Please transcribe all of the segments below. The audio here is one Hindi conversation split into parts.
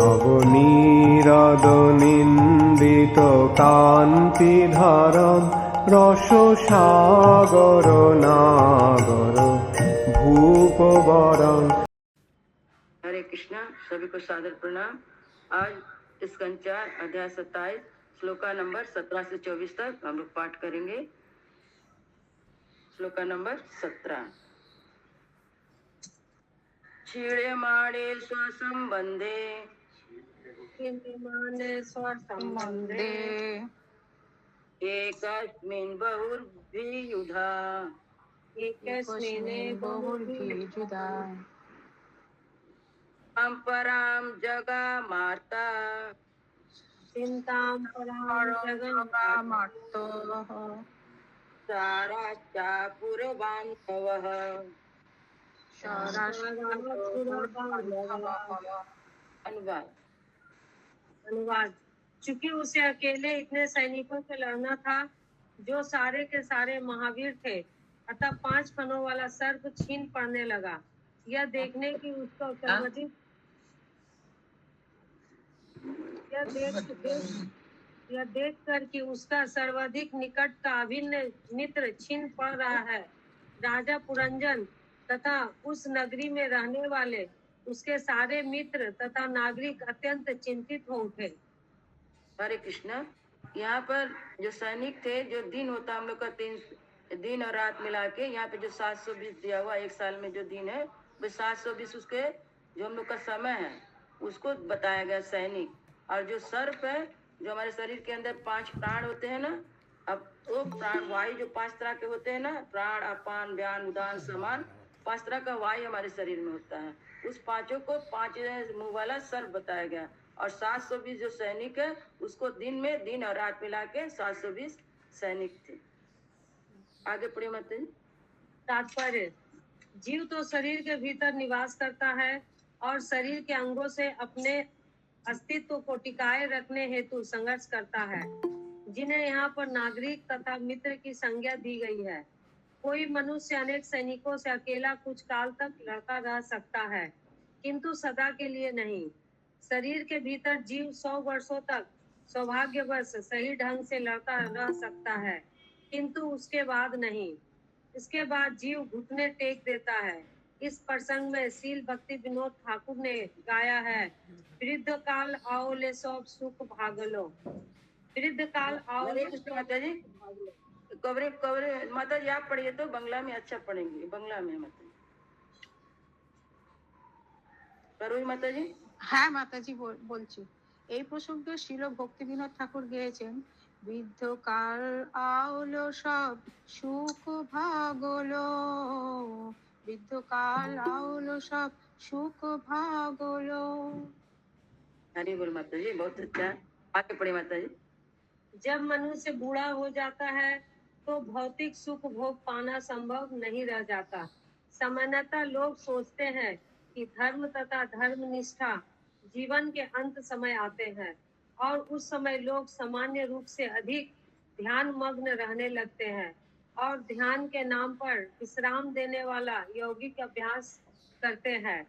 নবনীরদ কান্তিধারম রসসাগর নাগর ভূপবরং। हरे कृष्णा। सभी को सादर प्रणाम। आज स्कंद 4 अध्याय 27 श्लोका नंबर 17 से 24 तक हम लोग पाठ करेंगे। श्लोका नंबर 17। क्षीण्यमाणे स्वसंबंधे एकस्मिन् बहुर्भियुधा परां जगामार्ता चिंतां जगन्मार्तो साराश्चापुरबान्धवः। अनुवाद। चूंकि उसे अकेले इतने सैनिकों से लड़ना था जो सारे के सारे महावीर थे, अतः 5 फनों वाला सर्प छीन पड़ने लगा। यह देखने की उसका सर्वाधिक यह देख कर कि उसका सर्वाधिक निकट का अभिन्न मित्र छीन पड़ रहा है, राजा पुरंजन तथा उस नगरी में रहने वाले उसके सारे मित्र तथा नागरिक अत्यंत चिंतित हो उठे। हरे कृष्णा। यहाँ पर जो सैनिक थे, जो दिन होता हम लोग का 3 दिन और रात मिला के, यहाँ पे जो 720 दिया हुआ, एक साल में जो दिन है वो 720 उसके जो हम लोग का समय है उसको बताया गया सैनिक। और जो सर्प है, जो हमारे शरीर के अंदर 5 प्राण होते हैं ना, अब वो प्राण वायु जो 5 तरह के होते हैं ना, प्राण अपान व्यान उदान समान, 5 तरह का वायु हमारे शरीर में होता है। उस 5 को 5 मुंह वाला सर्प बताया गया। और 720 जो सैनिक है उसको दिन में दिन और रात मिला के 720 सैनिक थे। आगे पढ़िए माता जी। तात्पर्य: जीव तो शरीर के भीतर निवास करता है और शरीर के अंगों से अपने अस्तित्व को टिकाए रखने हेतु संघर्ष करता है, जिन्हें यहाँ पर नागरिक तथा मित्र की संज्ञा दी गई है। कोई मनुष्य अनेक सैनिकों से अकेला कुछ काल तक लड़ता रह सकता है, किंतु सदा के लिए नहीं। शरीर के भीतर जीव 100 वर्षों तक सौभाग्यवश सही ढंग से लड़ता रह सकता है, किंतु उसके बाद नहीं। इसके बाद जीव घुटने टेक देता है। इस प्रसंग में शील भक्ति विनोद ठाकुर ने गाया है: वृद्ध काल आओ ले सब सुख भागलो। वृद्ध काल आओ ले माता जी कवरे माता जी आप पढ़िए तो बंगला में अच्छा पढ़ेंगे। बंगला में माता जी करो माता जी। হ্যাঁ মাতাজি বলছি। এই প্রসঙ্গে শ্রীল ভক্তি বিনোদ ঠাকুর গেয়েছেন: বৃদ্ধকাল আওলো সব সুখ ভাগলো, বৃদ্ধকাল আওলো সব সুখ ভাগলো। हरी बोल माता जी, बहुत अच्छा। आगे पढ़े माता जी। जब मनुष्य बूढ़ा हो जाता है तो भौतिक सुख भोग पाना संभव नहीं रह जाता। सामान्यतः लोग सोचते हैं कि धर्म तथा धर्म निष्ठा जीवन के अंत समय आते हैं और उस समय लोग सामान्य रूप से अधिक ध्यान मग्न रहने लगते हैं और ध्यान के नाम पर विश्राम देने वाला यौगिक अभ्यास करते हैं।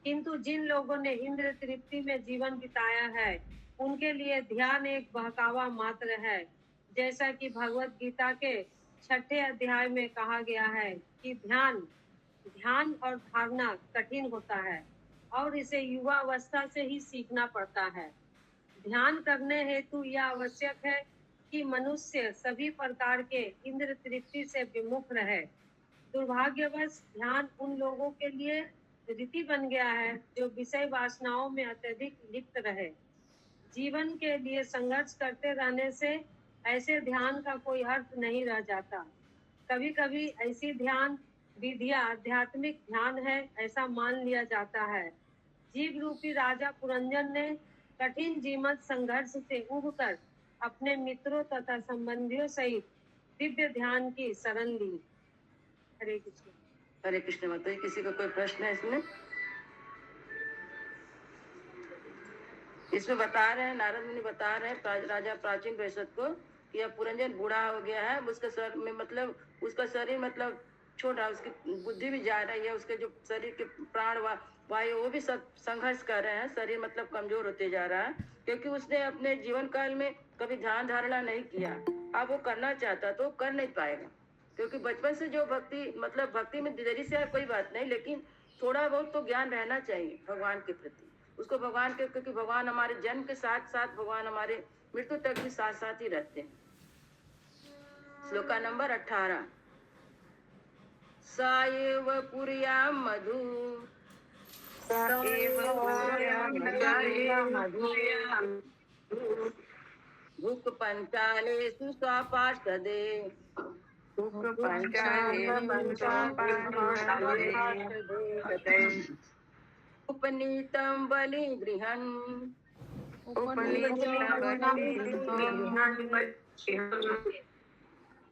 किंतु जिन लोगों ने इंद्र तृप्ति में जीवन बिताया है, उनके लिए ध्यान एक बहकावा मात्र है। जैसा कि भगवत गीता के 6ठे अध्याय में कहा गया है कि ध्यान और धारणा कठिन होता है और इसे युवा अवस्था से ही सीखना पड़ता है। ध्यान करने हेतु यह आवश्यक है कि मनुष्य सभी प्रकार के इंद्र तृप्ति से विमुख रहे। दुर्भाग्यवश ध्यान उन लोगों के लिए रीति बन गया है जो विषय वासनाओं में अत्यधिक लिप्त रहे। जीवन के लिए संघर्ष करते रहने से ऐसे ध्यान का कोई अर्थ नहीं रह जाता। कभी कभी ऐसी ध्यान विधियां आध्यात्मिक ध्यान है ऐसा मान लिया जाता है। जीव रूपी राजा पुरंजन ने कठिन जीवंत संघर्ष से उबकर अपने मित्रों तथा संबंधियों सहित दिव्य ध्यान की शरण ली। हरे कृष्ण। हरे कृष्ण माता जी। किसी को कोई प्रश्न है इसमें? इसमें बता रहे हैं, नारद मुनि बता रहे हैं राजा प्राचीन वैश्यत को कि अब पुरंजन बूढ़ा हो गया है, उसके सर में मतलब उसका शरीर मतलब छोटा, उसकी बुद्धि भी जा रही है, उसके जो शरीर के प्राण वायु वो भी सब संघर्ष कर रहे हैं, शरीर मतलब कमजोर होते जा रहा है, क्योंकि उसने अपने जीवन काल में कभी ध्यान धारणा नहीं किया। अब वो करना चाहता तो कर नहीं पाएगा, क्योंकि बचपन से जो भक्ति मतलब भक्ति में देरी से है कोई बात नहीं, लेकिन थोड़ा बहुत तो ज्ञान रहना चाहिए भगवान के प्रति। उसको भगवान के, क्योंकि भगवान हमारे जन्म के साथ साथ भगवान हमारे मृत्यु तक भी साथ साथ ही रहते हैं। श्लोका नंबर 18। सा एव पुर्यां मधु भुक् पंचालेषु स्वापार्षदे उपनीतं बलिगृहन्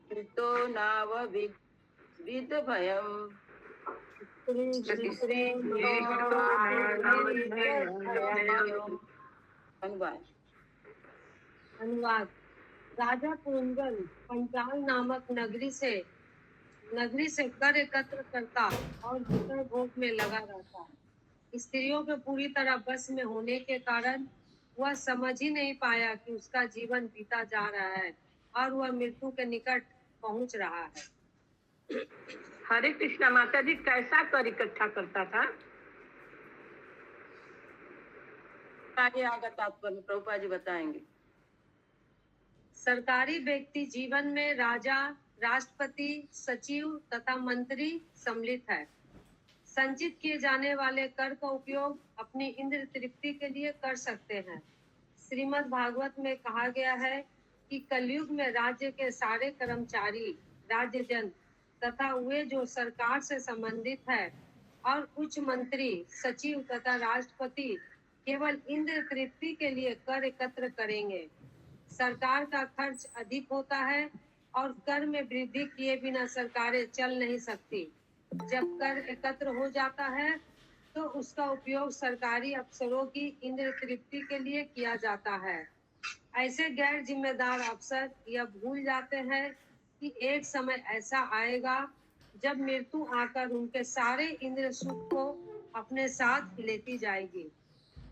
कृतो नाव विद भयम्। अनुवाद। राजा पुरंदर पंचाल नामक नगरी से कर एकत्र करता और भीतर भोग में लगा रहता। स्त्रियों के पूरी तरह बस में होने के कारण वह समझ ही नहीं पाया कि उसका जीवन बीता जा रहा है और वह मृत्यु के निकट पहुंच रहा है। हरे कृष्णा। माता जी कैसा कर इकट्ठा करता था? आगे आगे तात्पर्य प्रभुपाद जी बताएंगे। सरकारी व्यक्ति जीवन में राजा, राष्ट्रपति, सचिव तथा मंत्री सम्मिलित है। संचित किए जाने वाले कर का उपयोग अपनी इंद्र तृप्ति के लिए कर सकते हैं। श्रीमद् भागवत में कहा गया है कि कलयुग में राज्य के सारे कर्मचारी, राज्यजन तथा वे जो सरकार से संबंधित है और उच्च मंत्री, सचिव तथा राष्ट्रपति केवल इंद्र तृप्ति के लिए कर एकत्र करेंगे। सरकार का खर्च अधिक होता है और कर में वृद्धि किए बिना सरकारें चल नहीं सकती। जब कर एकत्र हो जाता है तो उसका उपयोग सरकारी अफसरों की इंद्र तृप्ति के लिए किया जाता है। ऐसे गैर जिम्मेदार अफसर यह भूल जाते हैं कि एक समय ऐसा आएगा जब मृत्यु आकर उनके सारे इंद्र सुख को अपने साथ लेती जाएगी।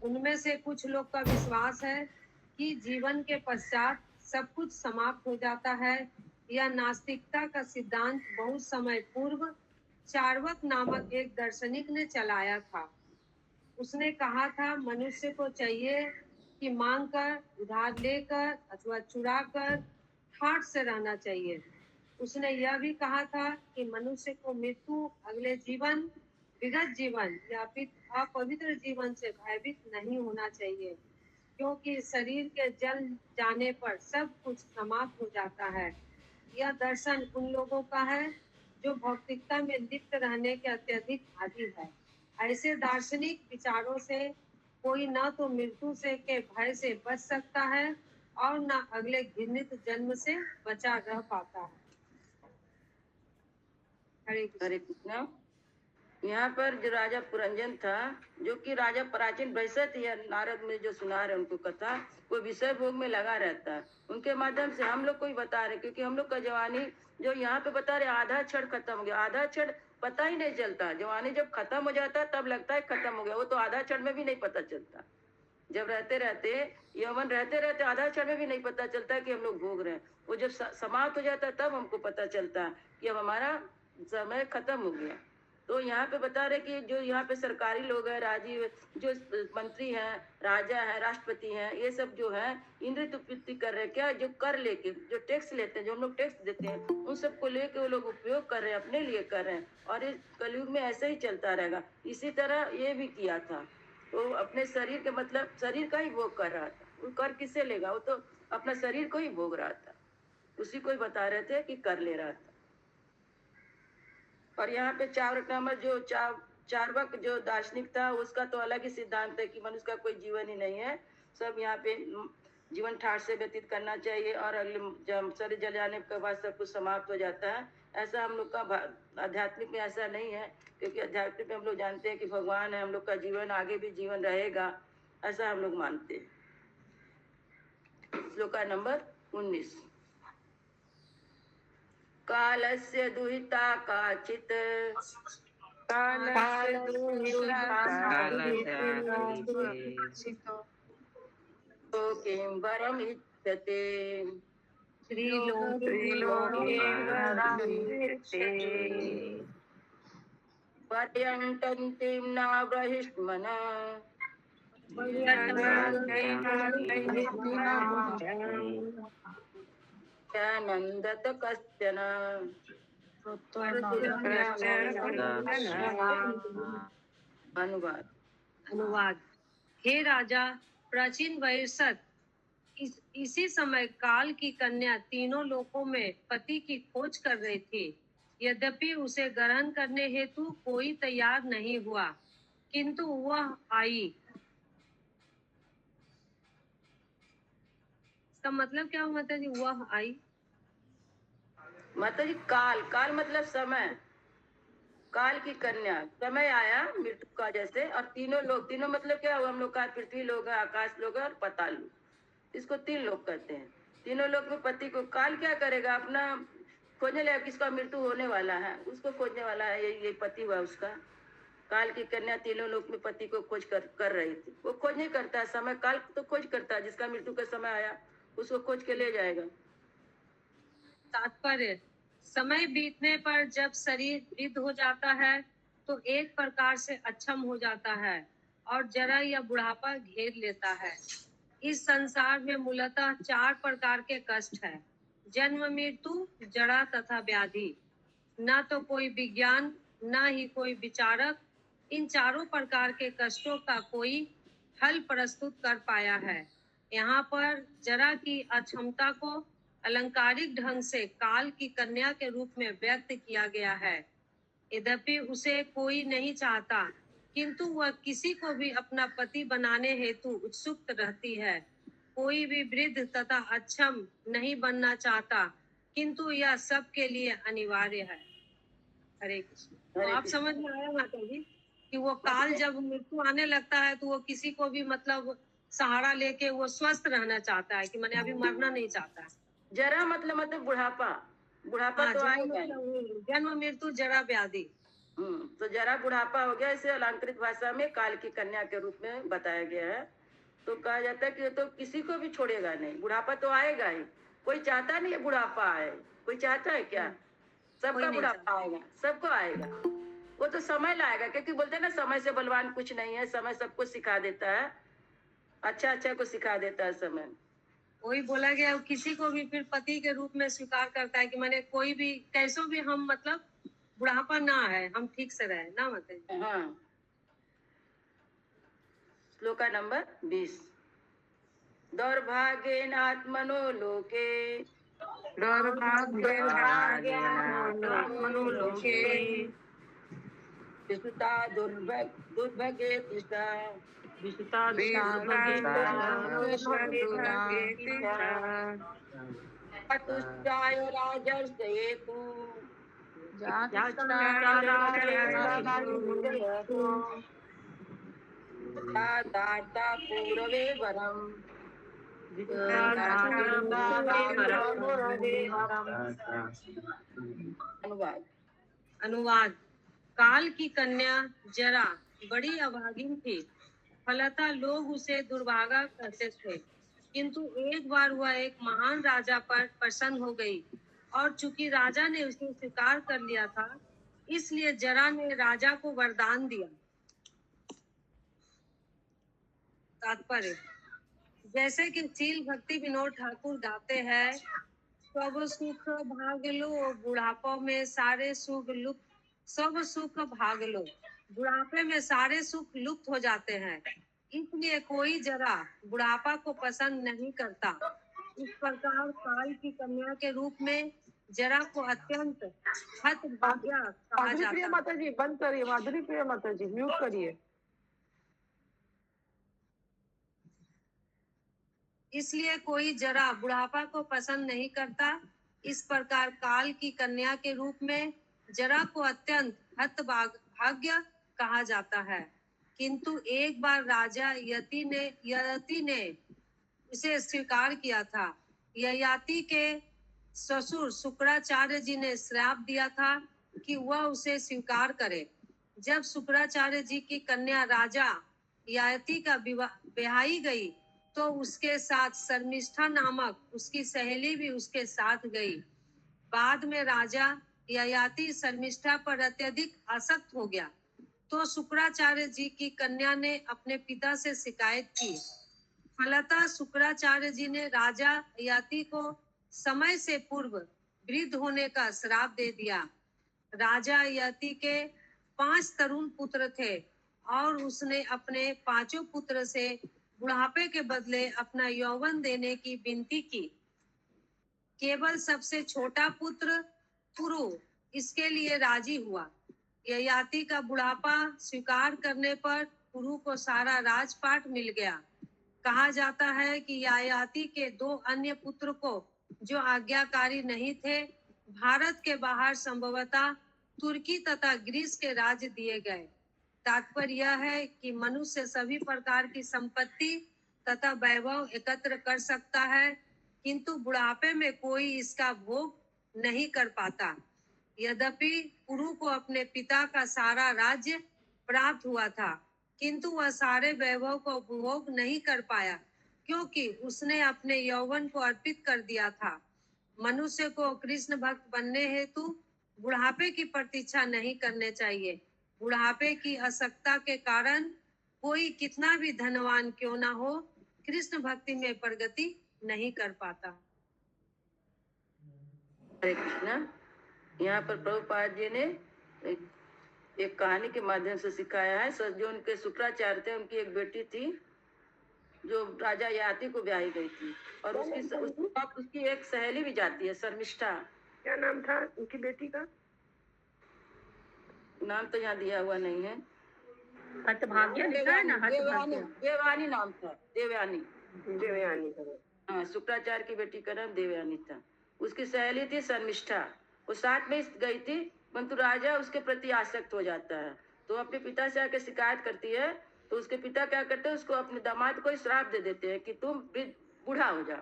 उनमें से कुछ लोग का विश्वास है कि जीवन के पश्चात सब कुछ समाप्त हो जाता है। यह नास्तिकता का सिद्धांत बहुत समय पूर्व चार्वाक नामक एक दार्शनिक ने चलाया था। उसने कहा था मनुष्य को चाहिए कि मांग कर, उधार लेकर अथवा चुरा कर ठाठ से रहना चाहिए। उसने यह भी कहा था कि मनुष्य को मृत्यु, अगले जीवन, विगत जीवन या फिर अपवित्र जीवन से भयभीत नहीं होना चाहिए, क्योंकि शरीर के जल जाने पर सब कुछ समाप्त हो जाता है। यह दर्शन उन लोगों का है जो भौतिकता में लिप्त रहने के अत्यधिक आदी है। ऐसे दार्शनिक विचारों से कोई न तो मृत्यु से के भय से बच सकता है और न अगले घृणित जन्म से बचा रह पाता है। हरे कृष्णा। यहाँ पर जो राजा पुरंजन था, जो कि राजा प्राचीन वैसे थी, नारद में जो सुना रहे उनको कथा, कोई विषय भोग में लगा रहता है। उनके माध्यम से हम लोग को ही बता रहे, क्योंकि हम लोग का जवानी जो यहाँ पे बता रहे आधा क्षण खत्म हो गया। आधा क्षण पता ही नहीं चलता। जवानी जब खत्म हो जाता है तब लगता है खत्म हो गया, वो तो आधा क्षण में भी नहीं पता चलता। जब रहते रहते यौवन रहते रहते आधा क्षण में भी नहीं पता चलता कि हम लोग भोग रहे हैं। वो जब समाप्त हो जाता है तब हमको पता चलता है कि अब हमारा समय खत्म हो गया। तो यहाँ पे बता रहे कि जो यहाँ पे सरकारी लोग हैं, राजीव जो मंत्री हैं, राजा है, राष्ट्रपति हैं, ये सब जो है इंद्र तृप्ति कर रहे हैं। क्या जो कर लेके जो टैक्स लेते हैं, जो हम लोग टैक्स देते हैं, उन सबको लेके वो लोग उपयोग कर रहे हैं, अपने लिए कर रहे हैं। और इस कलयुग में ऐसे ही चलता रहेगा। इसी तरह ये भी किया था। तो अपने शरीर के मतलब शरीर का ही भोग कर रहा था। वो कर किससे लेगा? वो तो अपना शरीर को ही भोग रहा था। उसी को ही बता रहे थे कि कर ले रहा था। और यहाँ पे चार्वाक नामक जो चार्वाक जो दार्शनिक था, उसका तो अलग ही सिद्धांत है कि मनुष्य का कोई जीवन ही नहीं है। सब यहाँ पे जीवन ठाठ से व्यतीत करना चाहिए और जब शरीर जल जाने के बाद सब कुछ समाप्त हो जाता है। ऐसा हम लोग का आध्यात्मिक में ऐसा नहीं है, क्योंकि आध्यात्मिक में हम लोग जानते हैं कि भगवान है, हम लोग का जीवन आगे भी जीवन रहेगा, ऐसा हम लोग मानते हैं। श्लोका नंबर 19। कालस्य दुहिता काचित् किं वरमिच्छते पर्यन्तन्तीं न बहिष्मन नन्दत कश्चन। अनुवाद। अनुवाद। हे राजा, प्राचीन वयस्क इसी समय काल की कन्या तीनों लोकों में पति की खोज कर रही थी। यद्यपि उसे ग्रहण करने हेतु कोई तैयार नहीं हुआ, किंतु वह आई। इसका मतलब क्या हुआ माता जी? वह आई माता जी काल, काल मतलब समय, काल की कन्या, समय आया मृत्यु का जैसे। और तीनों लोग, तीनों मतलब क्या हुआ? हम लोग का पृथ्वी लोग है, आकाश लोग है और पाताल लोग, इसको तीन लोग कहते हैं। तीनों लोग में पति को काल क्या करेगा? अपना खोजने लगा, किसका मृत्यु होने वाला है उसको खोजने वाला है। ये पति हुआ उसका। काल की कन्या तीनों लोग में पति को खोज कर रही थी। वो खोज नहीं करता है, समय काल तो खोज करता है। जिसका मृत्यु का समय आया उसको खोज के ले जाएगा। तात्पर्य, समय बीतने पर जब शरीर वृद्ध हो जाता है तो एक प्रकार से अक्षम हो जाता है और जरा या बुढ़ापा घेर लेता है। इस संसार में मूलतः 4 प्रकार के कष्ट है: जन्म, मृत्यु, जरा तथा व्याधि। न तो कोई विज्ञान न ही कोई विचारक इन चारों प्रकार के कष्टों का कोई हल प्रस्तुत कर पाया है। यहाँ पर जरा की अक्षमता को अलंकारिक ढंग से काल की कन्या के रूप में व्यक्त किया गया है। यद्यपि उसे कोई नहीं चाहता, किंतु वह किसी को भी अपना पति बनाने हेतु उत्सुक रहती है। कोई भी वृद्ध तथा अक्षम नहीं बनना चाहता, किंतु यह सबके लिए अनिवार्य है। हरे कृष्ण। तो आप समझ में आया माता जी कि वो काल जब मृत्यु आने लगता है तो वो किसी को भी मतलब सहारा लेके वो स्वस्थ रहना चाहता है, कि मैंने अभी मरना नहीं चाहता है। जरा मतलब बुढ़ापा, बुढ़ापा तो आएगा। जन्म, मृत्यु, जरा, व्याधि। तो जरा बुढ़ापा हो गया। इसे अलंकृत भाषा में काल की कन्या के रूप में बताया गया है। तो कहा जाता है कि तो किसी को भी छोड़ेगा नहीं, बुढ़ापा तो आएगा ही। कोई चाहता नहीं है बुढ़ापा आए? कोई चाहता है क्या? सबका बुढ़ापा आएगा, सबको आएगा। वो तो समय लाएगा, क्योंकि बोलते हैं ना समय से बलवान कुछ नहीं है। समय सबको सिखा देता है, अच्छा को सिखा देता है समय। वही बोला गया, किसी को भी फिर पति के रूप में स्वीकार करता है कि मैंने कोई भी कैसो भी हम मतलब बुढ़ापा ना है, हम ठीक से रहे ना मतलब। हाँ। श्लोका नंबर 20। दौर्भाग्येनात्मनो लोके विसुता दुर्भगे तिष्ठा चतुष्टाय राजर्षयेतु दाता पूर्वे वरम। अनुवाद। काल की कन्या जरा बड़ी अभागिन थी, फलतः लोग उसे दुर्भागा कहते थे। किंतु एक बार वह एक महान राजा पर प्रसन्न हो गई, और चूंकि राजा ने उसे स्वीकार कर लिया था, इसलिए जरा ने राजा को वरदान दिया। तात्पर्य, जैसे कि शील भक्ति विनोद ठाकुर गाते हैं, सब सुख भाग लो बुढ़ापा में सारे सुख लुप्त, सब सुख भाग लो। बुढ़ापे में सारे सुख लुप्त हो जाते हैं, इसलिए कोई जरा बुढ़ापा को पसंद नहीं करता। इस प्रकार काल की कन्या के रूप में जरा को अत्यंत हतभाग्या कहा जाता है। माता जी बंद करिए, माधुरी प्रिया माता जी म्यूट करिए। इसलिए कोई जरा बुढ़ापा को पसंद नहीं करता। इस प्रकार काल की कन्या के रूप में जरा को अत्यंत हतभाग्य कहा जाता है। किंतु एक बार राजा यति ने उसे स्वीकार किया था। ययाति के ससुर शुक्राचार्य जी ने श्राप दिया था कि वह उसे स्वीकार करे। जब शुक्राचार्य जी की कन्या राजा ययाति का ब्याही गई तो उसके साथ शर्मिष्ठा नामक उसकी सहेली भी उसके साथ गई। बाद में राजा ययाति शर्मिष्ठा पर अत्यधिक आसक्त हो गया तो शुक्राचार्य जी की कन्या ने अपने पिता से शिकायत की। फलतः शुक्राचार्य जी ने राजा ययाति को समय से पूर्व वृद्ध होने का श्राप दे दिया। राजा ययाति के 5 तरुण पुत्र थे और उसने अपने 5 पुत्र से बुढ़ापे के बदले अपना यौवन देने की विनती की। केवल सबसे छोटा पुत्र पुरु इसके लिए राजी हुआ। ययाति का बुढ़ापा स्वीकार करने पर पुरु को सारा राजपाट मिल गया। कहा जाता है कि ययाति के 2 अन्य पुत्र को जो आज्ञाकारी नहीं थे भारत के बाहर संभवतः तुर्की तथा ग्रीस के राज्य दिए गए। तात्पर्य यह है कि मनुष्य सभी प्रकार की संपत्ति तथा वैभव एकत्र कर सकता है किंतु बुढ़ापे में कोई इसका भोग नहीं कर पाता। यद्यपि पुरु को अपने पिता का सारा राज्य प्राप्त हुआ था किंतु वह सारे वैभव को उपभोग नहीं कर पाया क्योंकि उसने अपने यौवन को अर्पित कर दिया था। मनुष्य को कृष्ण भक्त बनने हेतु बुढ़ापे की प्रतीक्षा नहीं करने चाहिए। बुढ़ापे की असक्ता के कारण कोई कितना भी धनवान क्यों ना हो कृष्ण भक्ति में प्रगति नहीं कर पाता। हरे कृष्णा। यहाँ पर प्रभुपाद जी ने एक कहानी के माध्यम से सिखाया है। जो उनके शुक्राचार्य थे उनकी एक बेटी थी जो राजा ययाति को ब्याही गई थी और उसकी एक सहेली भी जाती है शर्मिष्ठा। क्या नाम था उनकी बेटी का? नाम तो यहाँ दिया हुआ नहीं है। हतभाग्य लिखा है ना, हतभाग्य। देवयानी नाम था। देवयानी। देवयानी। शुक्राचार्य की बेटी का नाम देवयानी था। उसकी सहेली थी शर्मिष्ठा। वो साथ में गई थी परंतु राजा उसके प्रति आसक्त हो जाता है तो अपने पिता से आके शिकायत करती है तो उसके पिता क्या करते हैं उसको अपने दामाद को श्राप दे देते हैं कि तुम बूढ़ा हो जा।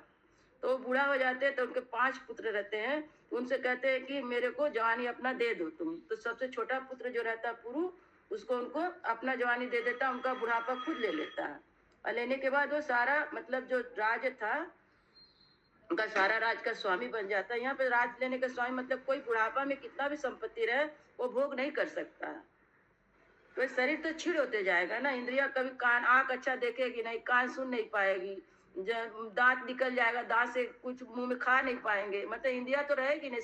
तो वो बूढ़ा हो जाते हैं तो उनके 5 पुत्र रहते हैं तो उनसे कहते हैं कि मेरे को जवानी अपना दे दो तुम। तो सबसे छोटा पुत्र जो रहता है पुरु उसको उनको अपना जवानी दे देता है। उनका बुढ़ापा खुद ले लेता है और लेने के बाद वो सारा मतलब जो राज था उनका सारा राज का स्वामी बन जाता है। यहाँ पे राज लेने का स्वामी मतलब कोई बुढ़ापा में कितना भी संपत्ति रहे वो भोग नहीं कर सकता। तो शरीर तो छीड़ होते जाएगा ना। इंद्रिया कभी कान आंख अच्छा देखेगी नहीं, कान सुन नहीं पाएगी, दांत निकल जाएगा, दांत से कुछ मुंह में खा नहीं पाएंगे, मतलब इंद्रिया तो रहेगी नहीं,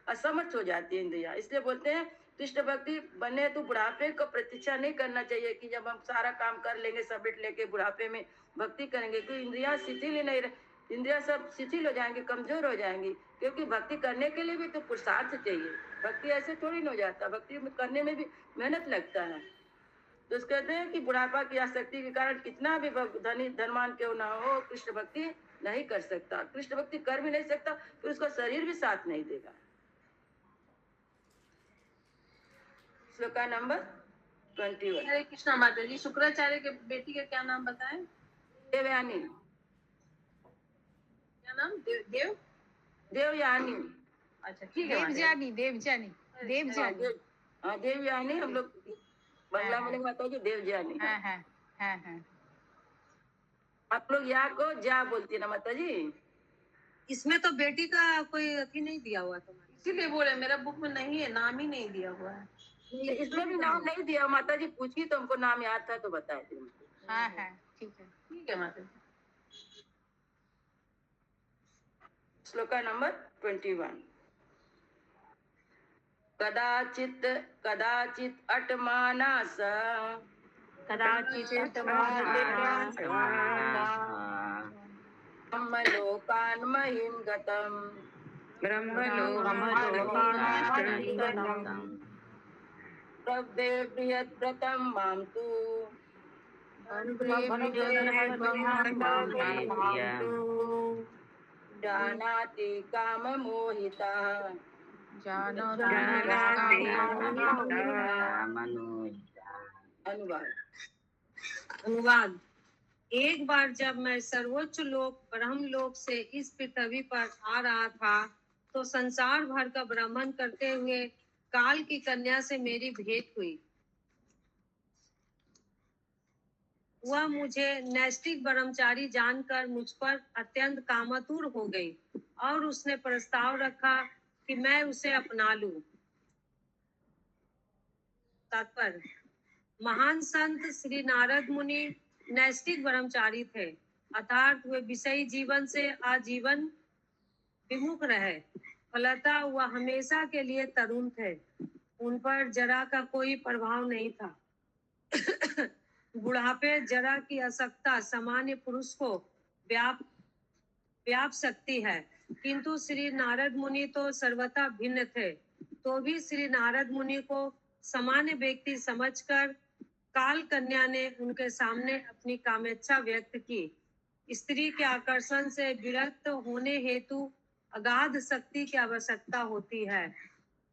असमर्थ हो जाती है इंद्रिया। इसलिए बोलते हैं कृष्ण भक्ति बनने तो बुढ़ापे को प्रतीक्षा नहीं करना चाहिए कि जब हम सारा काम कर लेंगे समेट लेके बुढ़ापे में भक्ति करेंगे। क्योंकि इंद्रिया शिथिल नहीं, इंद्रिया सब शिथिल हो जाएंगे, कमजोर हो जाएंगी। क्योंकि भक्ति करने के लिए भी तो पुरुषार्थ चाहिए। भक्ति ऐसे थोड़ी न हो जाता, भक्ति करने में भी मेहनत लगता है। तो कहते हैं कि बुढ़ापा की आसक्ति के कारण कितना भी धनी धनवान क्यों ना हो कृष्ण भक्ति नहीं कर सकता। कृष्ण भक्ति कर भी नहीं सकता फिर उसका शरीर भी साथ नहीं देगा। श्लोका नंबर 21। हरे कृष्णा माता जी। शुक्राचार्य के बेटी का क्या नाम बताएं? देवयानी। क्या नाम? देवयानी। अच्छा ठीक है। देवजानी। देवजानी। देवजानी। हाँ देवयानी। हम लोग बंगला में माता जी देवजानी। हाँ। आप लोग या को जा बोलती है ना माता जी। इसमें तो बेटी का कोई अथी नहीं दिया हुआ तुम्हारे, इसीलिए बोले मेरा बुक में नहीं है, नाम ही नहीं दिया हुआ है। इसमें भी नाम नहीं दिया। माता जी पूछी तो हमको नाम याद था तो बताए थे। हाँ ठीक है। ठीक है माता जी। श्लोका नंबर 21। कदाचित अटमानास ब्रह्मलोकान् महिं गतम् प्रब्धे बृहद्व्रतं मां तु जानाति काममोहितः। अनुवाद। एक बार जब मैं सर्वोच्च लोक ब्रह्मलोक से इस पृथ्वी पर आ रहा था तो संसार भर का भ्रमण करते हुए काल की कन्या से मेरी भेंट हुई। वह मुझे नैष्टिक ब्रह्मचारी जानकर मुझ पर अत्यंत कामातुर हो गई और उसने प्रस्ताव रखा कि मैं उसे अपना लूं। तात्पर्य, महान संत श्री नारद मुनि नैष्टिक ब्रह्मचारी थे, अर्थात वे विषयी जीवन से आजीवन विमुख रहे। फलतः वह हमेशा के लिए तरुण थे, उन पर जरा का कोई प्रभाव नहीं था। बुढ़ापे जरा की असक्ता सामान्य पुरुष को व्याप सकती है, किंतु श्री नारद मुनि तो सर्वथा भिन्न थे। तो भी श्री नारद मुनि को सामान्य व्यक्ति समझकर काल कन्या ने उनके सामने अपनी कामेच्छा व्यक्त की। स्त्री के आकर्षण से विरक्त होने हेतु अगाध शक्ति की आवश्यकता होती है।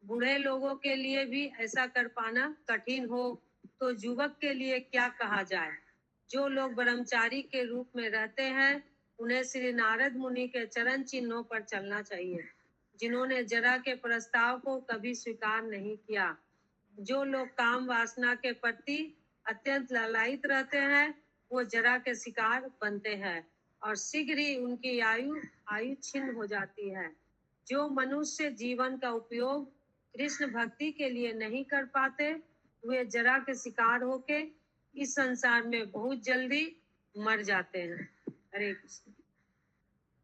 बूढ़े लोगों के लिए भी ऐसा कर पाना कठिन हो तो युवक के लिए क्या कहा जाए। जो लोग ब्रह्मचारी के रूप में रहते हैं, उन्हें श्री नारद मुनि के चरण चिन्हों पर चलना चाहिए, जिन्होंने जरा के प्रस्ताव को कभी स्वीकार नहीं किया। जो लोग काम वासना के प्रति अत्यंत लालायित रहते हैं, वो जरा के शिकार बनते हैं और शीघ्र ही उनकी आयु छिन्न हो जाती है। जो मनुष्य जीवन का उपयोग कृष्ण भक्ति के लिए नहीं कर पाते, वे जरा के शिकार होके इस संसार में बहुत जल्दी मर जाते हैं। हरे कृष्ण।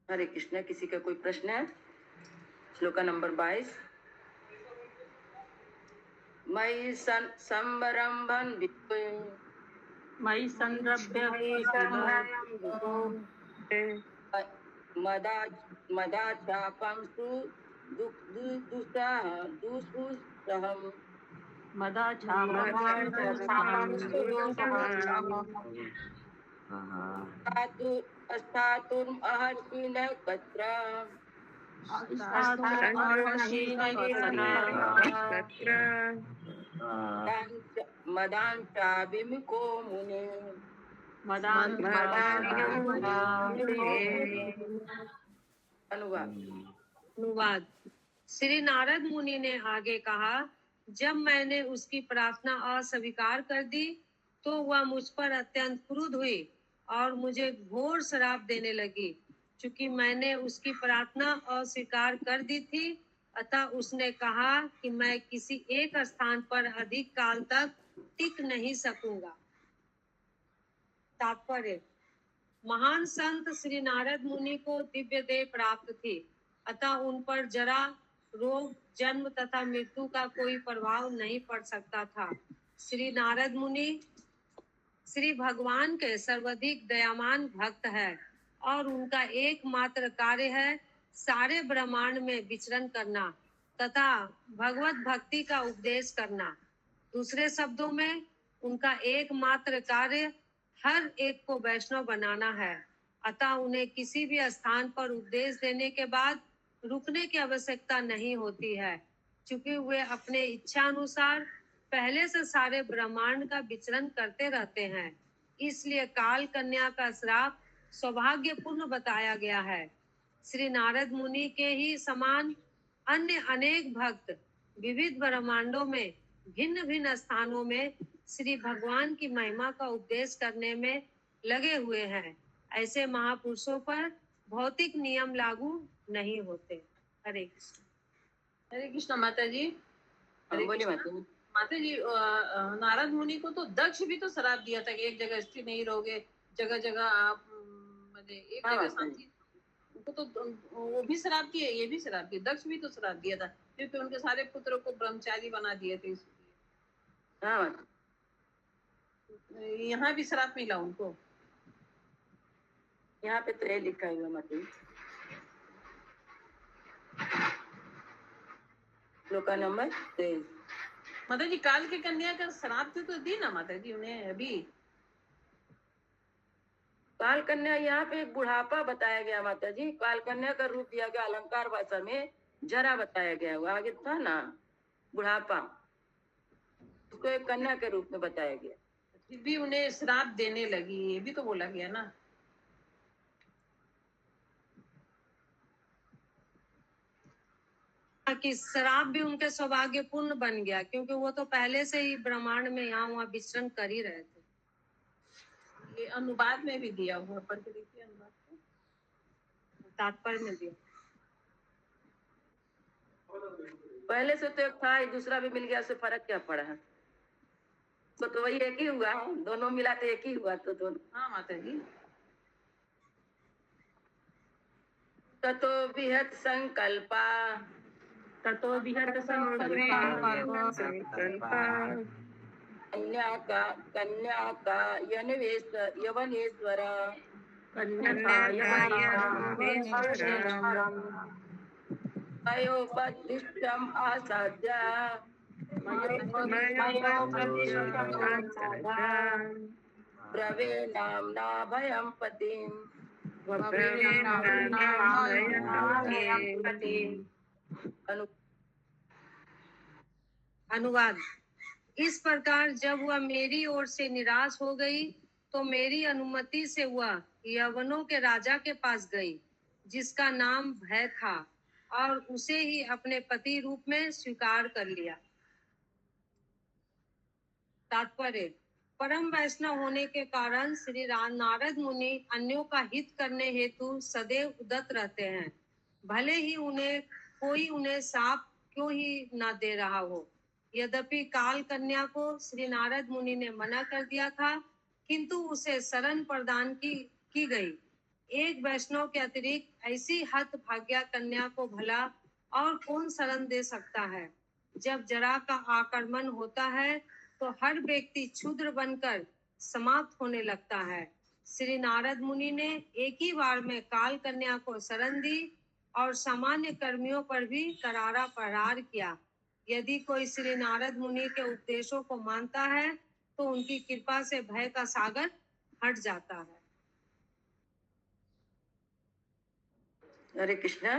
हरे कृष्ण। किसी का कोई प्रश्न है? श्लोका नंबर 22। मयि संरम्भं मयि संरभ्य मदाचापं दुःसहम् स्थातुमर्हसि न तत्र मदांचा विमुखो मुने। अनुवाद। श्री नारद मुनि ने आगे कहा, जब मैंने उसकी प्रार्थना अस्वीकार कर दी तो वह मुझ पर अत्यंत क्रुद्ध हुई और मुझे घोर श्राप देने लगी। चूंकि मैंने उसकी प्रार्थना अस्वीकार कर दी थी, अतः उसने कहा कि मैं किसी एक स्थान पर अधिक काल तक टिक नहीं सकूंगा। तात्पर्य, महान संत श्री नारद मुनि को दिव्य देह प्राप्त थी, अतः उन पर जरा, रोग, जन्म तथा मृत्यु का कोई प्रभाव नहीं पड़ सकता था। श्री नारद मुनि श्री भगवान के सर्वाधिक दयावान भक्त है और उनका एकमात्र कार्य है सारे ब्रह्मांड में विचरण करना तथा भगवत भक्ति का उपदेश करना। दूसरे शब्दों में, उनका एकमात्र कार्य हर एक को वैष्णव बनाना है। अतः उन्हें किसी भी स्थान पर उपदेश देने के बाद रुकने की आवश्यकता नहीं होती है, क्योंकि वे अपने इच्छा अनुसार पहले से सारे ब्रह्मांड का विचरण करते रहते हैं। इसलिए काल कन्या का श्राप सौभाग्यपूर्ण बताया गया है। श्री नारद मुनि के ही समान अन्य अनेक भक्त विविध ब्रह्मांडों में भिन्न भिन्न स्थानों में श्री भगवान की महिमा का उपदेश करने में लगे हुए हैं। ऐसे महापुरुषों पर भौतिक नियम लागू नहीं होते। हरे कृष्ण। हरे कृष्ण माता जी। बोलिए माता जी, नारद मुनि को तो दक्ष भी तो श्राप दिया था कि एक जगह स्थिर नहीं रहोगे, जगह जगह आप एक जगह शांति। उनको तो वो भी श्राप किए, ये भी श्राप किए। दक्ष भी तो श्राप दिया था, क्योंकि उनके सारे पुत्रों को ब्रह्मचारी बना दिए थे। यहाँ भी श्राप मिला उनको। यहाँ पे तो ये लिखा हुआ माता। श्लोका नंबर 23। माता जी, काल के कन्या का श्राप तो दी ना माता जी उन्हें अभी। काल कन्या यहाँ पे एक बुढ़ापा बताया गया माता जी। काल कन्या का रूप दिया गया अलंकार भाषा में, जरा बताया गया। वो आगे था ना बुढ़ापा, उसको एक कन्या के रूप में बताया गया। फिर भी उन्हें श्राप देने लगी, ये भी तो बोला गया ना। कि श्राप भी उनके सौभाग्यपूर्ण बन गया, क्योंकि वो तो पहले से ही ब्रह्मांड में यहाँ वहाँ विचरण कर ही रहे थे। ये अनुवाद में भी दिया हुआ, पढ़ के देखिए अनुवाद को। तात्पर्य में दिया। पहले से तो एक था, ये दूसरा भी मिल गया, उससे फर्क क्या पड़ा है? तो वही एक ही हुआ, दोनों मिला तो एक ही हुआ, तो दोनों। हाँ माता जी। ततो विहत संकल्पा, ततो विहत संकल्पा कन्या का यवनेश्वर अयोपदिष्टम आसाद्य ब्रवे नामना भयम पतिम। अनुवाद। इस प्रकार जब वह मेरी ओर से निराश हो गई तो मेरी अनुमति से वह यवनों के राजा के पास गई, जिसका नाम भय था, और उसे ही अपने पति रूप में स्वीकार कर लिया। तात्पर्य। परम वैष्णव होने के कारण श्री नारद मुनि अन्यों का हित करने हेतु सदैव उद्यत रहते हैं, भले ही कोई उन्हें साप क्यों ही न दे रहा हो। यद्यपि काल कन्या को श्री नारद मुनि ने मना कर दिया था, किंतु उसे शरण प्रदान की गई। एक वैष्णव के अतिरिक्त ऐसी हतभाग्या कन्या को भला और कौन शरण दे सकता है। जब जरा का आक्रमण होता है तो हर व्यक्ति क्षुद्र बनकर समाप्त होने लगता है। श्री नारद मुनि ने एक ही बार में काल कन्या को शरण दी और सामान्य कर्मियों पर भी करारा प्रहार किया। यदि कोई श्री नारद मुनि के उपदेशों को मानता है तो उनकी कृपा से भय का सागर हट जाता है। हरे कृष्णा।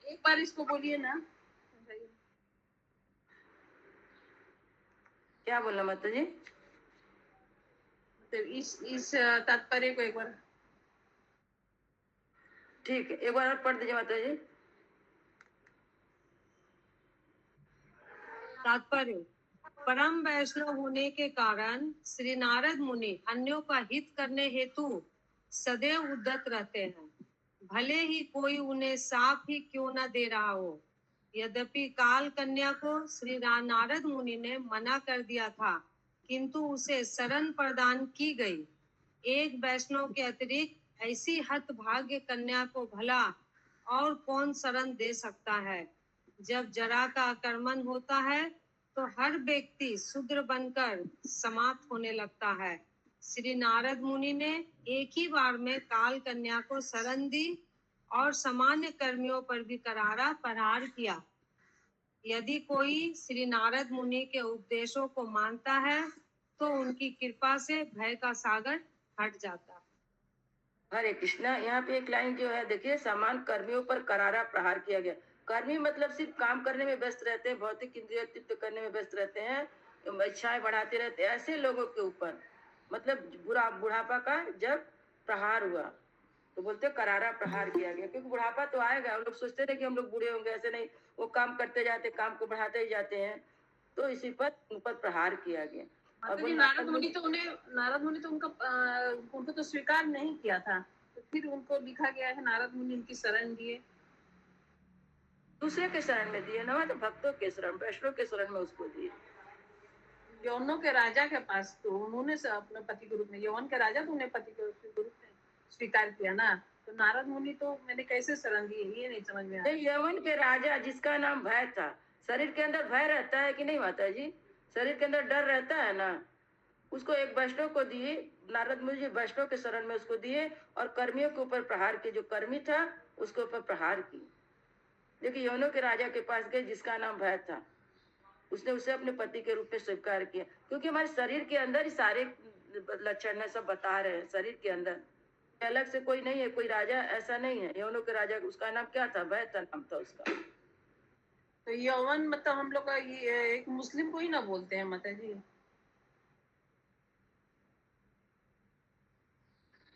एक बार इसको बोलिए ना। क्या बोलना माता जी? तो इस तात्पर्य को एक बार। ठीक है, एक बार और पढ़ दीजिए माता जी। तात्पर्य। परम वैष्णव होने के कारण श्री नारद मुनि अन्यों का हित करने हेतु सदैव उद्यत रहते हैं, भले ही कोई उन्हें साप ही क्यों न दे रहा हो। यद्यपि काल कन्या को श्री नारद मुनि ने मना कर दिया था, किंतु उसे शरण प्रदान की गई। एक वैष्णव के अतिरिक्त ऐसी हतभाग्य कन्या को भला और कौन शरण दे सकता है। जब जरा का आक्रमण होता है तो हर व्यक्ति शूद्र बनकर समाप्त होने लगता है। श्री नारद मुनि ने एक ही बार में काल कन्या को शरण दी और सामान्य कर्मियों पर भी करारा प्रहार किया। यदि कोई श्री नारद मुनि के उपदेशों को मानता है तो उनकी कृपा से भय का सागर हट जाता है। हरे कृष्णा। यहाँ पे एक लाइन जो है देखिए, समान कर्मियों पर करारा प्रहार किया गया। कर्मी मतलब सिर्फ काम करने में व्यस्त रहते हैं, भौतिक इंद्रिय तृप्त करने में व्यस्त रहते हैं, इच्छाएं बढ़ाते रहते हैं, ऐसे लोगों के ऊपर मतलब बुढ़ापा का जब प्रहार हुआ तो बोलते करारा प्रहार किया गया। क्योंकि बुढ़ापा तो आएगा, हम लोग सोचते थे कि हम लोग बूढ़े होंगे, ऐसे नहीं, वो काम करते जाते, काम को बढ़ाते ही जाते हैं, तो इसी पर उन पर प्रहार किया गया। और नारद मुनि तो उनको तो स्वीकार नहीं किया था, तो फिर उनको लिखा गया है नारद मुनि उनकी शरण दिए, दूसरे के शरण में दिए ना, तो भक्तों के शरण, वैष्णव के शरण में उसको दिए। यवनों के राजा के पास तो उन्होंने अपने पति के रूप में, यवन के राजा तो उन्हें पति के रूप में स्वीकार किया ना, तो नारद मुनि तो मैंने कैसे शरण दी, ये नहीं समझ में आया। यवन के राजा जिसका नाम भय था, शरीर के अंदर भय रहता है कि नहीं माता जी? शरीर के अंदर डर रहता है ना, उसको एक वैष्णव को दिए, नारद मुनि जी वैष्णव के शरण में उसको दिए और कर्मियों के ऊपर प्रहार किए। जो कर्मी था उसके ऊपर प्रहार किए। देखिए यवनों के राजा के पास गए जिसका नाम भय था, उसने उसे अपने पति के रूप में स्वीकार किया। क्योंकि हमारे शरीर के अंदर ही सारे लक्षण है, सब बता रहे हैं। शरीर के अंदर अलग से कोई नहीं है, कोई राजा ऐसा नहीं है। यवनों के राजा उसका नाम क्या था? भय था नाम था उसका। तो यवन मतलब हम लोग का ये एक मुस्लिम को ही ना बोलते हैं माता जी?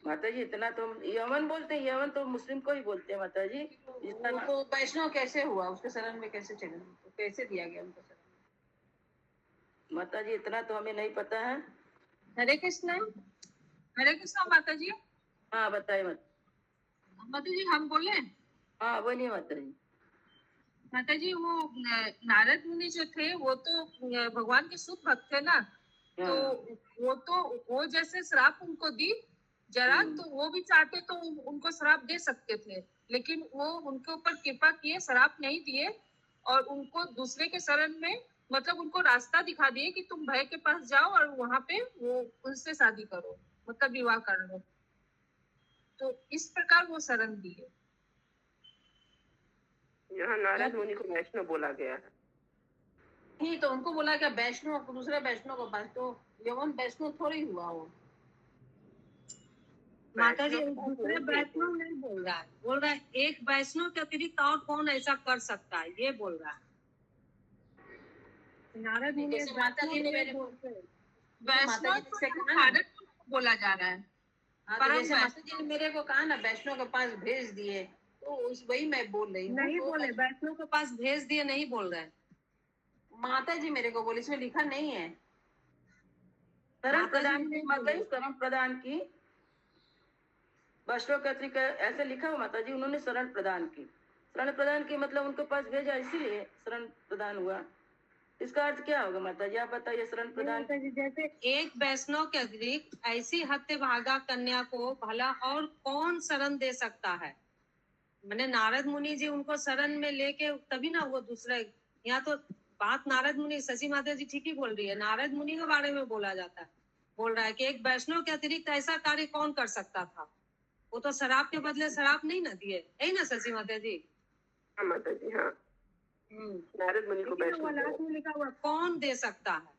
माता जी इतना तो यवन बोलते हैं, यवन तो मुस्लिम को ही बोलते हैं माता जी। तो वैष्णव कैसे हुआ, उसके शरण में कैसे चले, तो कैसे दिया गया उनको शरण? माता जी इतना तो हमें नहीं पता है। हरे कृष्णा। हरे कृष्णा माता जी। हाँ बताइए माता जी हम बोले। हाँ बोलिए माता जी। माता जी वो नारद मुनि जो थे वो तो भगवान के शुद्ध भक्त थे ना, तो वो जैसे श्राप उनको दी जरा, तो वो भी चाहते तो उनको श्राप दे सकते थे, लेकिन वो उनके ऊपर कृपा किए, श्राप नहीं दिए और उनको दूसरे के शरण में मतलब उनको रास्ता दिखा दिए कि तुम भय के पास जाओ और वहां पे वो उनसे शादी करो, मतलब विवाह कर लो। तो इस प्रकार वो शरण दिए। यहाँ नारद मुनि को वैष्णव बोला गया है। नहीं तो उनको बोला क्या वैष्णव, दूसरे वैष्णव को पास, तो यवन वैष्णव थोड़ी हुआ वो। माता जी दूसरे वैष्णव नहीं बोल रहा है, बोल रहा है एक वैष्णव के अतिरिक्त और कौन ऐसा कर सकता है, ये बोल रहा है। नारद मुनि जैसे माता जी ने मेरे को वैष्णव माता जी से कहा ना, नारद को बोला जा रहा है। हाँ, तो जैसे माता जी ने मेरे को कहा ना वैष्णव के पास भेज दिए, तो उस वही मैं बोल रही हूँ। नहीं बोले वैष्णव के पास भेज दिए, नहीं बोल रहे हैं। माता जी मेरे को बोली, इसमें लिखा नहीं है। शरण प्रदान की माता जी, शरण प्रदान की वैष्णव के अतिरिक्त ऐसे लिखा हुआ माता जी, उन्होंने शरण प्रदान की। शरण प्रदान की मतलब उनके पास भेजा, इसीलिए शरण प्रदान हुआ। इसका अर्थ क्या होगा माता जी, आप बताइए। शरण प्रदान जैसे एक वैष्णव के अतिरिक्त ऐसी हत्यभागा कन्या को भला और कौन शरण दे सकता है। मैंने नारद मुनि जी उनको शरण में लेके तभी ना वो दूसरे, यहाँ तो बात नारद मुनि, शशि माता जी ठीक ही बोल रही है, नारद मुनि के बारे में बोला जाता है। बोल रहा है कि एक वैष्णव के अतिरिक्त ऐसा कार्य कौन कर सकता था। वो तो शराब के बदले शराब नहीं ना दिए, है ना शशि माता जी। हाँ माता जी, हाँ नारद मुनि को वैष्णव लिखा हुआ कौन दे सकता है।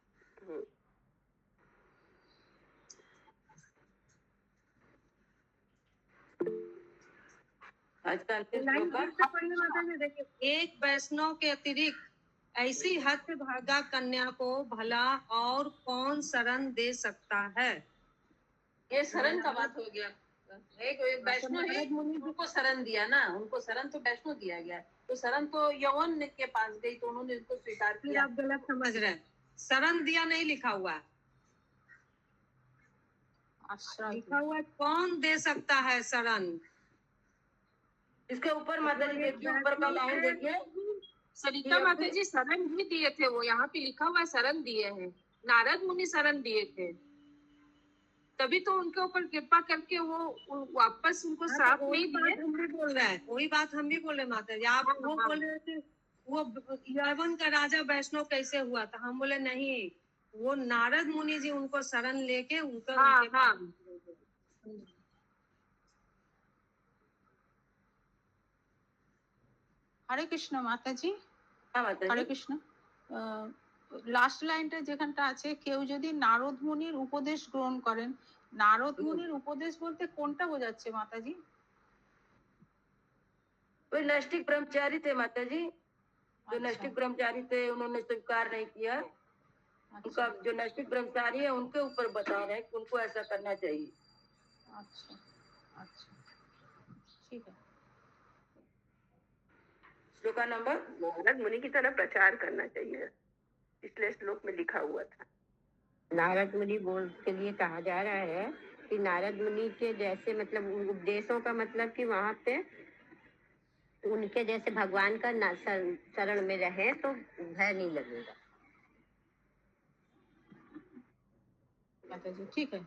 एक वैष्णव के अतिरिक्त ऐसी हतभागा कन्या को भला और कौन शरण दे सकता है। ये शरण का बात हो गया। एक वैष्णव है, उनको शरण दिया ना, उनको शरण तो वैष्णव दिया गया, तो शरण तो यवन के पास गई तो उन्होंने उसको स्वीकार किया। आप गलत समझ रहे हैं, शरण दिया नहीं लिखा हुआ है, लिखा हुआ है कौन दे सकता है शरण। इसके ऊपर माता जी देखिए, ऊपर का लाइन देखिए, सरिता माता जी शरण भी दिए थे, वो यहाँ पे लिखा हुआ शरण दिए हैं, नारद मुनि शरण दिए थे, तभी तो उनके ऊपर कृपा करके वो वापस उनको श्राप नहीं दिए। हम भी बोल रहे हैं, वही बात हम भी बोले माता जी। आप वो बोल रहे थे वो यवन का राजा वैष्णव कैसे हुआ था, हम बोले नहीं, वो नारद मुनि जी उनको शरण लेके उनका হরে কৃষ্ণ মাতাজি। हाँ माता হরে जी। কৃষ্ণ। লাস্ট লাইনটা যেখানটা আছে, কেউ যদি নারদ মুনির উপদেশ গ্রহণ করেন, নারদ মুনির উপদেশ বলতে কোনটা বোঝাচ্ছে মাতাজি। कोई नैष्ठिक ब्रह्मचारी थे माता जी, जो नैष्ठिक ब्रह्मचारी थे उन्होंने स्वीकार नहीं किया। उनका जो नैष्ठिक ब्रह्मचारी है उनके ऊपर बता रहे हैं कि उनको ऐसा करना चाहिए। अच्छा अच्छा ठीक है। श्लोक नंबर, नारद मुनि की तरह प्रचार करना चाहिए, इसलिए श्लोक में लिखा हुआ था। नारद मुनि बोल के लिए कहा जा रहा है कि नारद मुनि के जैसे मतलब उपदेशों का मतलब कि वहाँ पे उनके जैसे भगवान का शरण में रहे तो भय नहीं लगेगा। माताजी ठीक है।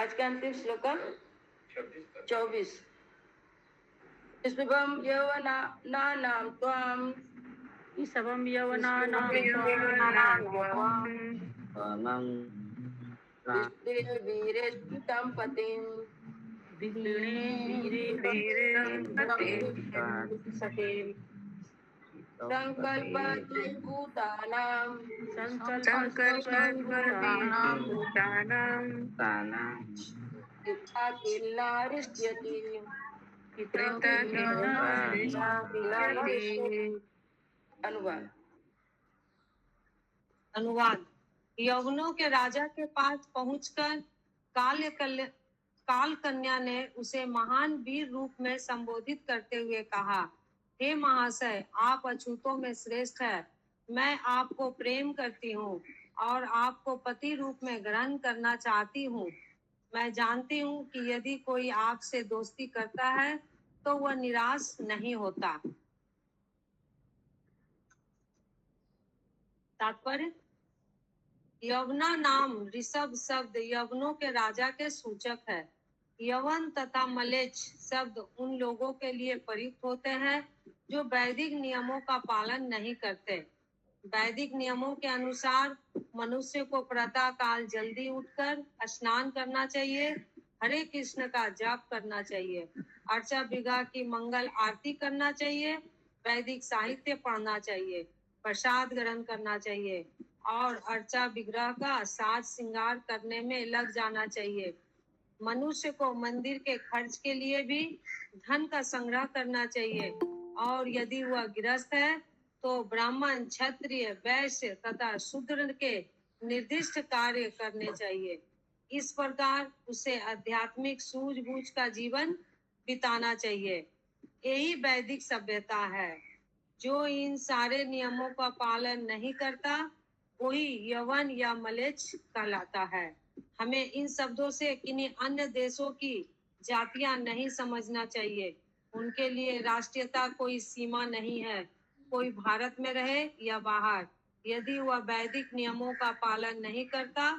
आज का अंतिम श्लोक 24। शुभम यौवना नाम त्वाम सबम यवनानां वीरेष्टुतं पतिं अनुवाद। यवनों के राजा के पास पहुंचकर काल कन्या ने उसे महान वीर रूप में संबोधित करते हुए कहा, हे महाशय, आप अछूतों में श्रेष्ठ है, मैं आपको प्रेम करती हूँ, और आपको पति रूप में ग्रहण करना चाहती हूँ। मैं जानती हूँ कि यदि कोई आपसे दोस्ती करता है तो वह निराश नहीं होता। तात्पर्य, यवना नाम ऋषभ शब्द यवनों के राजा के सूचक है। यवन तथा मलेच्छ शब्द उन लोगों के लिए प्रयुक्त होते हैं जो वैदिक नियमों का पालन नहीं करते। वैदिक नियमों के अनुसार मनुष्य को प्रातः काल जल्दी उठकर स्नान करना चाहिए, हरे कृष्ण का जाप करना चाहिए, अर्चा विग्रह की मंगल आरती करना चाहिए, वैदिक साहित्य पढ़ना चाहिए, प्रसाद ग्रहण करना चाहिए और अर्चा विग्रह का साज श्रृंगार करने में लग जाना चाहिए। मनुष्य को मंदिर के खर्च के लिए भी धन का संग्रह करना चाहिए और यदि वह गृहस्थ है तो ब्राह्मण, क्षत्रिय, वैश्य तथा शूद्र के निर्दिष्ट कार्य करने चाहिए। इस प्रकार उसे आध्यात्मिक सूझबूझ का जीवन बिताना चाहिए। यही वैदिक सभ्यता है। जो इन सारे नियमों का पालन नहीं करता वही यवन या मलेच्छ कहलाता है। हमें इन शब्दों से किन्हीं अन्य देशों की जातियां नहीं समझना चाहिए। उनके लिए राष्ट्रीयता कोई सीमा नहीं है, कोई भारत में रहे या बाहर। यदि वह वैदिक नियमों का पालन नहीं करता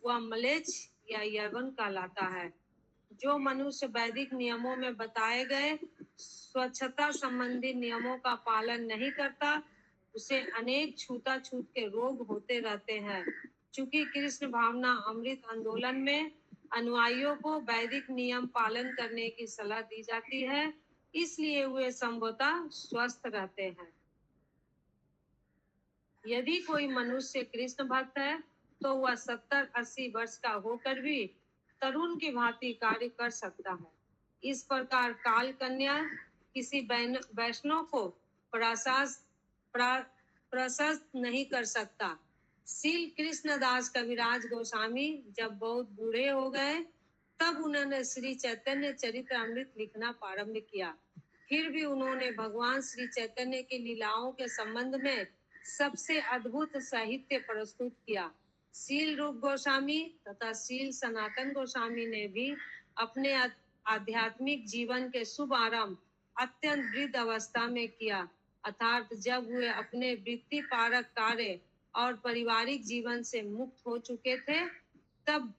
वह मलेच्छ या यवन कहलाता है। जो मनुष्य वैदिक नियमों में बताए गए स्वच्छता संबंधी नियमों का पालन नहीं करता उसे अनेक छूताछूत के रोग होते रहते हैं। चूंकि कृष्ण भावना अमृत आंदोलन में अनुयायियों को वैदिक नियम पालन करने की सलाह दी जाती है, इसलिए वे संभवतः स्वस्थ रहते हैं। यदि कोई मनुष्य कृष्ण भक्त है तो वह 70-80 वर्ष का होकर भी तरुण की भांति कार्य कर सकता है। इस प्रकार काल कन्या किसी वैष्णव को प्रशस्त नहीं कर सकता। श्री कृष्णदास कविराज गोस्वामी जब बहुत बूढ़े हो गए तब उन्होंने श्री चैतन्य चरितमृत लिखना प्रारंभ किया। फिर भी उन्होंने भगवान श्री चैतन्य की लीलाओं के संबंध में सबसे अद्भुत साहित्य प्रस्तुत किया। श्रील रूप गोस्वामी तथा श्रील सनातन गोस्वामी ने भी अपने आध्यात्मिक जीवन के शुभ आरंभ अत्यंत वृद्ध अवस्था में किया, अर्थात जब वे अपने वृत्ति पारक कार्य और पारिवारिक जीवन से मुक्त हो चुके थे। तब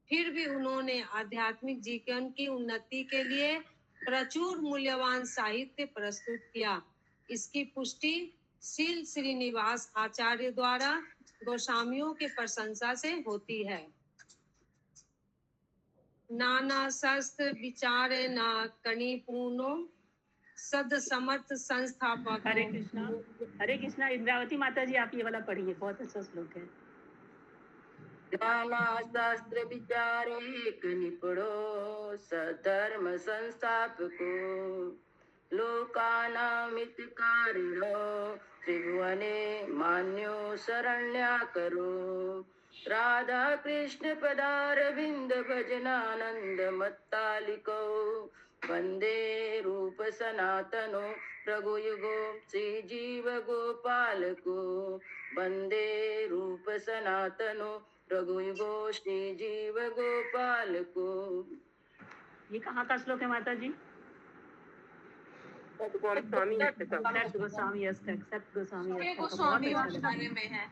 फिर भी उन्होंने आध्यात्मिक जीवन की उन्नति के लिए प्रचुर मूल्यवान साहित्य प्रस्तुत किया। इसकी पुष्टि श्रील श्रीनिवास आचार्य द्वारा गोस्वामियों की प्रशंसा से होती है। नाना शास्त्र विचारे न कणि पूर्णो सद समर्थ संस्थापक। हरे कृष्णा। इंद्रावती माता जी आप ये वाला पढ़िए, बहुत अच्छा श्लोक है। नाना शास्त्र विचारे एक निपुणो सधर्म संस्थापको लोकानामित कारिणो त्रिभुवने मान्यो शरण्याकरो राधा कृष्ण पदारविंद भजनानंद मत्तालिको वंदे रूप सनातनो प्रभुयुगो श्री जीव गोपालको वंदे रूप सनातनो प्रभुयुगो श्री जीव गोपालको। ये कहाँ का श्लोक है माता जी? गोस्वामी सत गोस्वामी अष्टक, सत गोस्वामी अष्टक गोस्वामी वाले में है।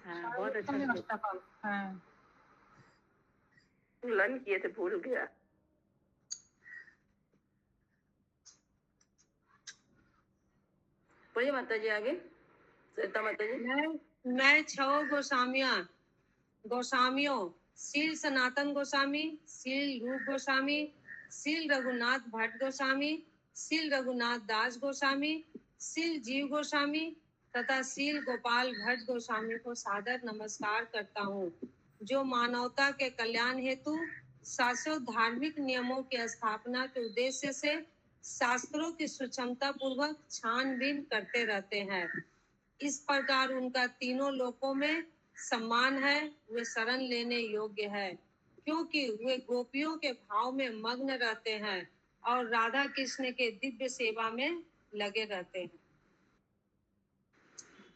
हाँ, बहुत अच्छा श्लोक। लर्न किए थे, भूल गया। पढ़िए माता जी आगे। सरिता माता जी। मैं 6 गोस्वामियों श्रील सनातन गोस्वामी, श्रील रूप गोस्वामी, श्रील रघुनाथ भट्ट गोस्वामी, श्रील रघुनाथ दास गोस्वामी, श्रील जीव गोस्वामी तथा श्रील गोपाल भट्ट गोस्वामी को सादर नमस्कार करता हूँ, जो मानवता के कल्याण हेतु शाश्वत धार्मिक नियमों की स्थापना के उद्देश्य से शास्त्रों की सूक्ष्मता पूर्वक छानबीन करते रहते हैं। इस प्रकार उनका तीनों लोकों में सम्मान है। वे शरण लेने योग्य है क्योंकि वे गोपियों के भाव में मग्न रहते हैं और राधा कृष्ण के दिव्य सेवा में लगे रहते हैं।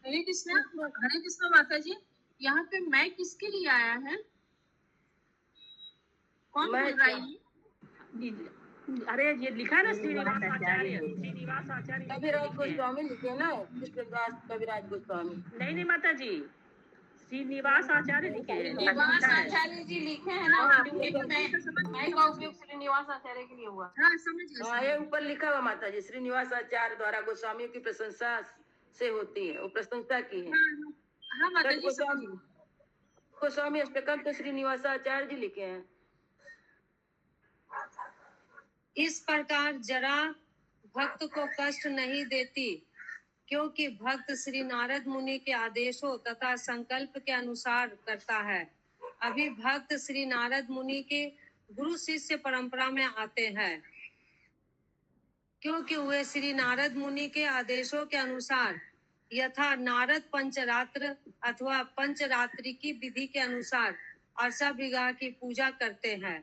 हरे कृष्णा माता जी। यहाँ पे मैं किसके लिए आया है? कौन मैं बोल रहा है ये? अरे ये लिखा है ना श्रीनिवास आचार्य, श्रीनिवास आचार्य कविराज लिखे हैं। गोस्वामी लिखे ना, कृष्णदास कविराज गोस्वामी। नहीं माता जी, श्रीनिवास आचार्य लिखे हैं। श्रीनिवास आचार्य जी लिखे हैं ना, क्योंकि मैं का उपयोग श्रीनिवास आचार्य के लिए हुआ। हाँ समझ हाँ, ये ऊपर लिखा हुआ माता जी, श्रीनिवास आचार्य द्वारा गोस्वामी की प्रशंसा से होती है, वो प्रशंसा की है। हाँ माता जी समझ गई। गोस्वामी अष्टकम तो श्रीनिवास आचार्य जी लिखे हैं। इस प्रकार जरा भक्त को कष्ट नहीं देती, क्योंकि भक्त श्री नारद मुनि के आदेशों तथा संकल्प के अनुसार करता है। अभी भक्त श्री नारद मुनि के गुरु शिष्य परंपरा में आते हैं, क्योंकि वे श्री नारद मुनि के आदेशों के अनुसार यथा नारद पंचरात्र अथवा पंचरात्रि की विधि के अनुसार अर्चा विग्रह की पूजा करते हैं।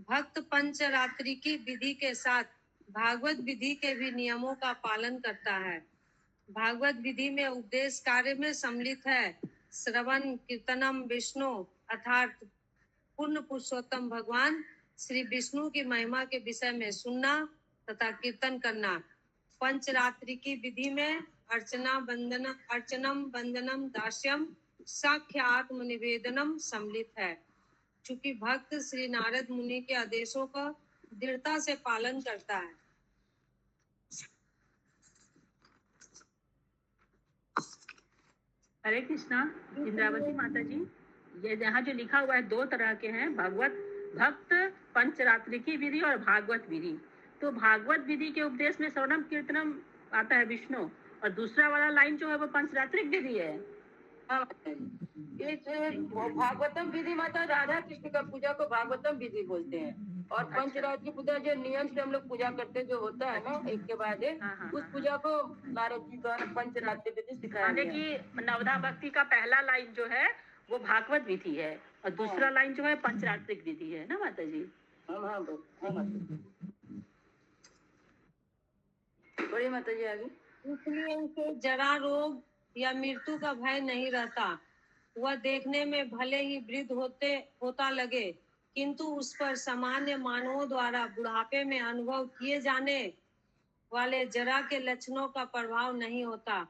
भक्त पंचरात्रि की विधि के साथ भागवत विधि के भी नियमों का पालन करता है। भागवत विधि में उपदेश कार्य में सम्मिलित है श्रवण कीर्तनम विष्णु अर्थात पूर्ण पुरुषोत्तम भगवान श्री विष्णु की महिमा के विषय में सुनना तथा कीर्तन करना। पंचरात्रि की विधि में अर्चनम वंदनम दास्यम साख्य आत्म निवेदनम सम्मिलित है। चूंकि भक्त श्री नारद मुनि के आदेशों का दृढ़ता से पालन करता है। हरे कृष्णा। इंद्रावती माता जी, ये यहाँ जो लिखा हुआ है 2 तरह के हैं, भगवत भक्त पंचरात्रि की विधि और भागवत विधि। तो भागवत विधि के उपदेश में श्रवणम कीर्तनम आता है विष्णु, और दूसरा वाला लाइन जो है वो पंचरात्रिक विधि है। हाँ, ये जो भागवतम विधि माता राधा कृष्ण का पूजा को भागवतम विधि बोलते हैं। और पंचरात्रि पूजा जो नियम से हम लोग पूजा करते हैं, जो होता है ना एक के बाद एक, उस पूजा को नारद जी द्वारा पंचरात्रि विधि सिखाया माने गया। कि नवधा भक्ति का पहला लाइन जो है वो भागवत विधि है, और दूसरा लाइन जो है पंचरात्रिक विधि है ना माता जी। हाँ माता जी। बड़ी माता जी आगे। इसलिए उसे जरा रोग या मृत्यु का भय नहीं रहता। वह देखने में भले ही वृद्ध होता लगे, किंतु उस पर सामान्य मानवों द्वारा बुढ़ापे में अनुभव किए जाने वाले जरा के लक्षणों का प्रभाव नहीं होता।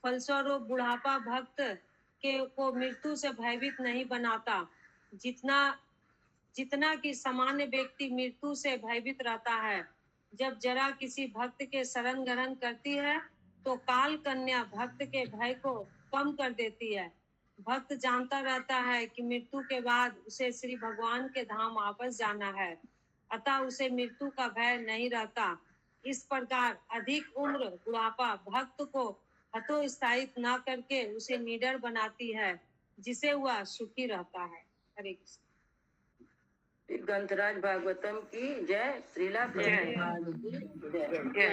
फलस्वरूप बुढ़ापा भक्त को मृत्यु से भयभीत नहीं बनाता, जितना कि सामान्य व्यक्ति मृत्यु से भयभीत रहता है। जब जरा किसी भक्त के शरण ग्रहण करती है तो काल कन्या भक्त के भय को कम कर देती है। भक्त जानता रहता है कि मृत्यु के बाद उसे श्री भगवान के धाम वापस जाना है, अतः उसे मृत्यु का भय नहीं रहता। इस प्रकार अधिक उम्र बुढ़ापा भक्त को हतोत्साहित न करके उसे निडर बनाती है, जिसे वह सुखी रहता है। हरे कृष्ण। ग्रंथराज भागवतम की जय। श्रीला प्रभुपाद की जय।